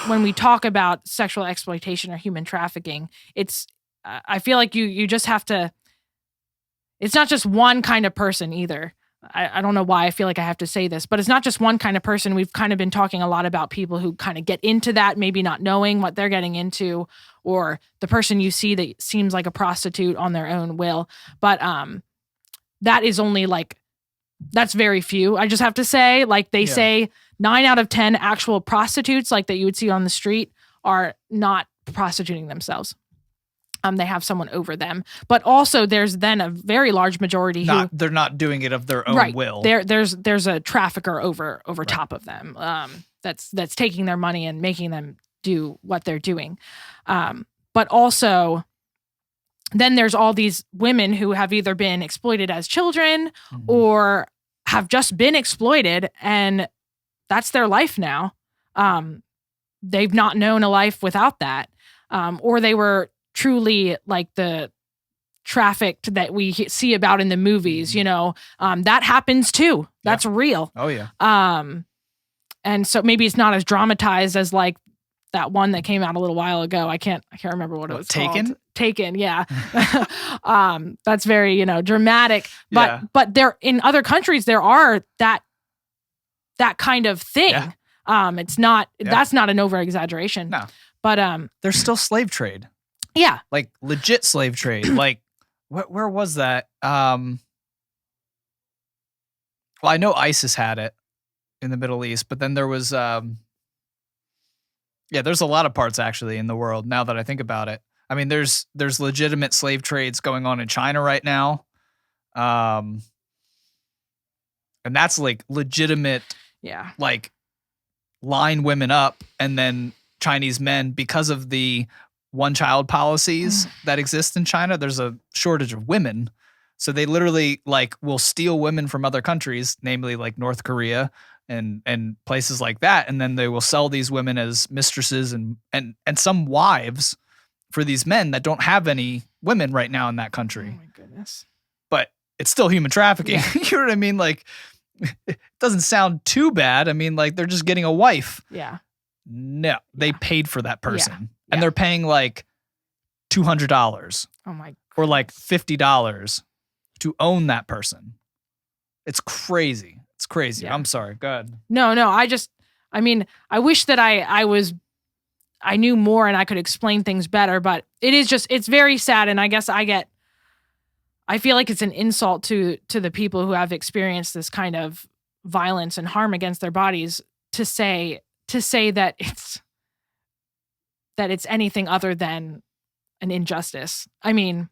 when we talk about sexual exploitation or human trafficking, I feel like you just have to, it's not just one kind of person either. I don't know why I feel like I have to say this, but it's not just one kind of person. We've kind of been talking a lot about people who kind of get into that, maybe not knowing what they're getting into, or the person you see that seems like a prostitute on their own will. But that is only like, that's very few. I just have to say, like they say 9 out of 10 actual prostitutes like that you would see on the street are not prostituting themselves. They have someone over them, but also there's then a very large majority who they're not doing it of their own will. There's a trafficker over top of them. That's taking their money and making them do what they're doing. But also then there's all these women who have either been exploited as children or have just been exploited, and that's their life now. They've not known a life without that. Or they were truly like the trafficked that we see about in the movies, that happens too. That's real. Oh yeah. And so maybe it's not as dramatized as like that one that came out a little while ago. I can't remember what it was called. Taken. Yeah. That's very, dramatic, but there in other countries, there are that kind of thing. Yeah. It's not, that's not an over exaggeration. No, but, there's still slave trade. Yeah. Like legit slave trade. Like where was that? Well, I know ISIS had it in the Middle East, but then there was, there's a lot of parts actually in the world now that I think about it. I mean, there's legitimate slave trades going on in China right now. And that's like legitimate, like line women up, and then Chinese men, because of the one-child policies that exist in China, there's a shortage of women. So they literally like will steal women from other countries, namely like North Korea and places like that, and then they will sell these women as mistresses and some wives for these men that don't have any women right now in that country. Oh my goodness. But it's still human trafficking. Yeah. You know what I mean? Like, it doesn't sound too bad. I mean, like, they're just getting a wife. Yeah. No, they paid for that person. Yeah. And they're paying like $200. Oh my. Or like $50 to own that person. It's crazy. It's crazy. Yeah. I'm sorry. Go ahead. No. I wish that I knew more and I could explain things better, but it's very sad. And I guess I feel like it's an insult to the people who have experienced this kind of violence and harm against their bodies to say that it's anything other than an injustice. I mean,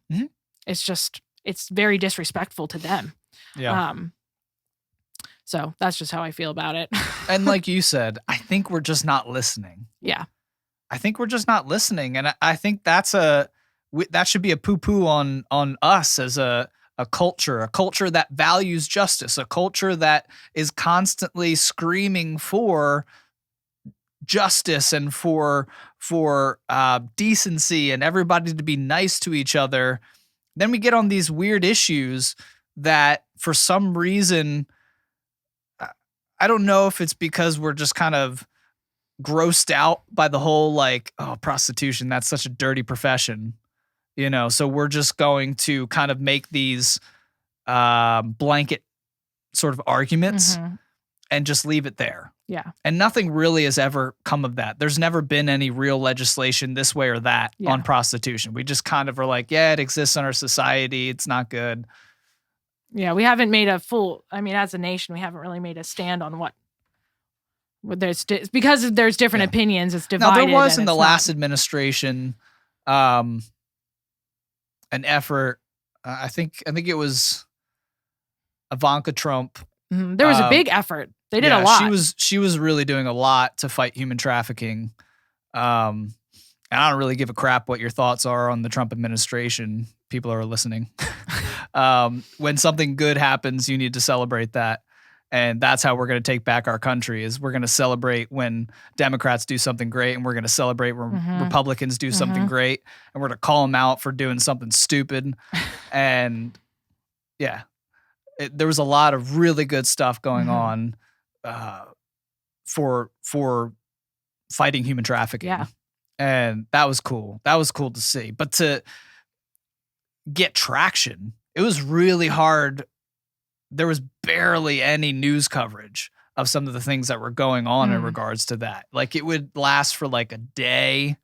it's very disrespectful to them. Yeah. So that's just how I feel about it. And like you said, I think we're just not listening. Yeah. I think we're just not listening. And I think that should be a poo-poo on us as a culture that values justice, a culture that is constantly screaming for justice and for decency and everybody to be nice to each other. Then we get on these weird issues that for some reason, I don't know if it's because we're just kind of grossed out by the whole like, oh, prostitution, that's such a dirty profession, so we're just going to kind of make these blanket sort of arguments and just leave it there. Yeah. And nothing really has ever come of that. There's never been any real legislation this way or that on prostitution. We just kind of are like, yeah, it exists in our society. It's not good. Yeah, we haven't made as a nation, we haven't really made a stand on what because there's different opinions. It's divided. Now, there was in the last administration an effort. I think it was Ivanka Trump. There was a big effort. They did a lot. She was really doing a lot to fight human trafficking. And I don't really give a crap what your thoughts are on the Trump administration. People are listening. When something good happens, you need to celebrate that. And that's how we're going to take back our country, is we're going to celebrate when Democrats do something great, and we're going to celebrate when Republicans do something great, and we're going to call them out for doing something stupid. And there was a lot of really good stuff going on for fighting human trafficking. Yeah. And that was cool. That was cool to see. But to get traction, it was really hard. There was barely any news coverage of some of the things that were going on in regards to that. Like, it would last for like a day.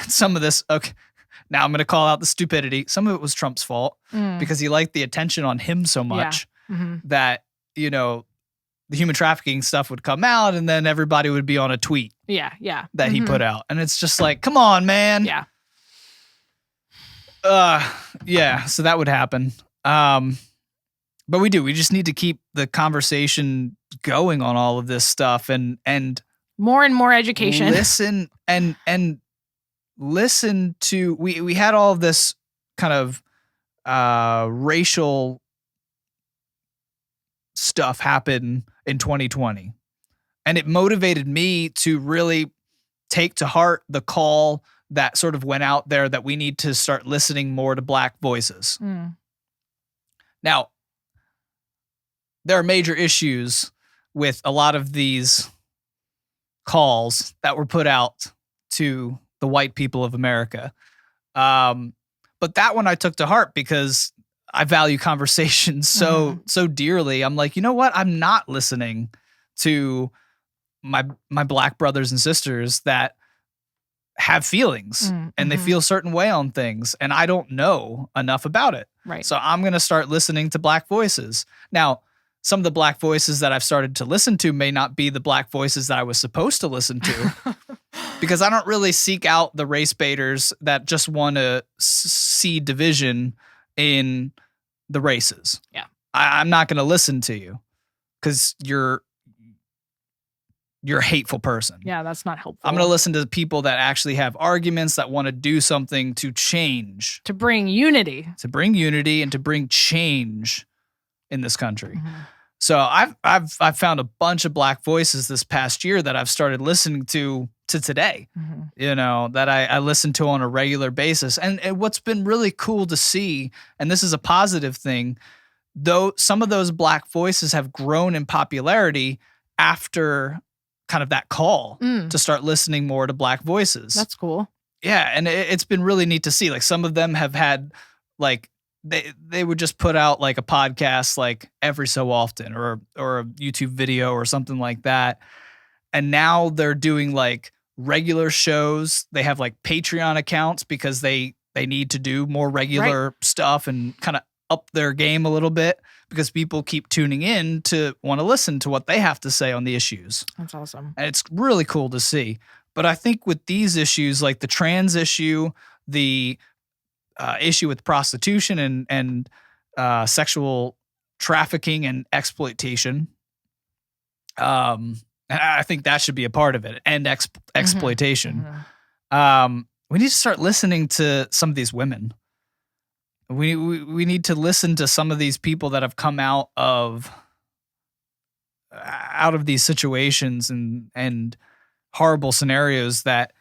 Some of this, okay, now I'm going to call out the stupidity. Some of it was Trump's fault because he liked the attention on him so much that, you know, the human trafficking stuff would come out and then everybody would be on a tweet. That he put out. And it's just like, come on, man. Yeah. So that would happen. But we just need to keep the conversation going on all of this stuff and more and more education. Listen and listen to, we had all of this kind of racial stuff happen in 2020. And it motivated me to really take to heart the call that sort of went out there that we need to start listening more to Black voices. Now, there are major issues with a lot of these calls that were put out to the white people of America. But that one I took to heart because I value conversations so dearly. I'm like, you know what? I'm not listening to my Black brothers and sisters that have feelings and they feel a certain way on things, and I don't know enough about it. Right. So I'm going to start listening to Black voices. Now, some of the Black voices that I've started to listen to may not be the Black voices that I was supposed to listen to because I don't really seek out the race baiters that just want to see division in the races. Yeah. I'm not going to listen to you because you're a hateful person. Yeah, that's not helpful. I'm going to listen to people that actually have arguments, that want to do something to change. To bring unity. And to bring change in this country. So I've found a bunch of Black voices this past year that I've started listening to today, you know, that I listen to on a regular basis. And what's been really cool to see, and this is a positive thing, though some of those Black voices have grown in popularity after kind of that call to start listening more to Black voices. That's cool. Yeah. And it's been really neat to see. Like, some of them have had like, they would just put out like a podcast like every so often or a YouTube video or something like that. And now they're doing like regular shows. They have like Patreon accounts because they need to do more regular stuff and kind of up their game a little bit because people keep tuning in to want to listen to what they have to say on the issues. That's awesome. And it's really cool to see. But I think with these issues, like the trans issue, the issue with prostitution and sexual trafficking and exploitation, and I think that should be a part of it, and exploitation. We need to start listening to some of these women. We need to listen to some of these people that have come out of these situations and horrible scenarios that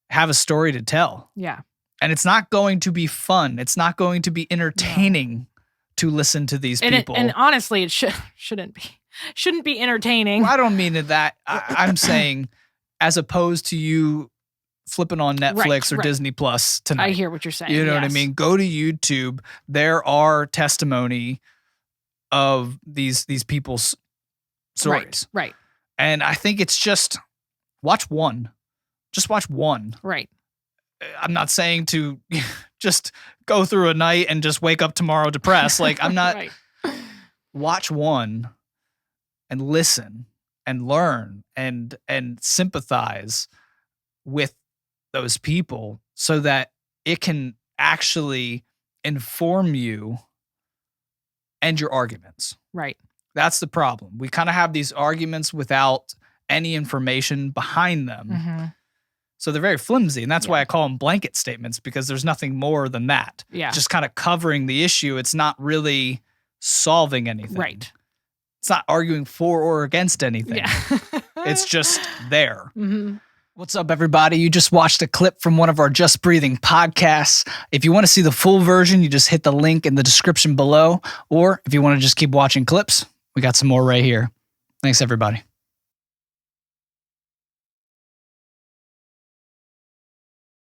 have a story to tell. Yeah. And it's not going to be fun. It's not going to be entertaining to listen to these people. And honestly, it shouldn't be entertaining. Well, I don't mean that. I'm saying as opposed to you flipping on Netflix or Disney Plus tonight. I hear what you're saying. You know what I mean? Go to YouTube. There are testimony of these people's stories. Right. And I think it's just watch one. Just watch one. Right. I'm not saying to just go through a night and just wake up tomorrow depressed. Like, I'm not. Watch one and listen and learn and sympathize with those people so that it can actually inform you and your arguments. Right. That's the problem. We kind of have these arguments without any information behind them. So they're very flimsy, and that's why I call them blanket statements, because there's nothing more than that. Yeah. Just kind of covering the issue. It's not really solving anything. Right. It's not arguing for or against anything. Yeah. It's just there. What's up, everybody? You just watched a clip from one of our Just Breathing podcasts. If you want to see the full version, you just hit the link in the description below. Or if you want to just keep watching clips, we got some more right here. Thanks, everybody.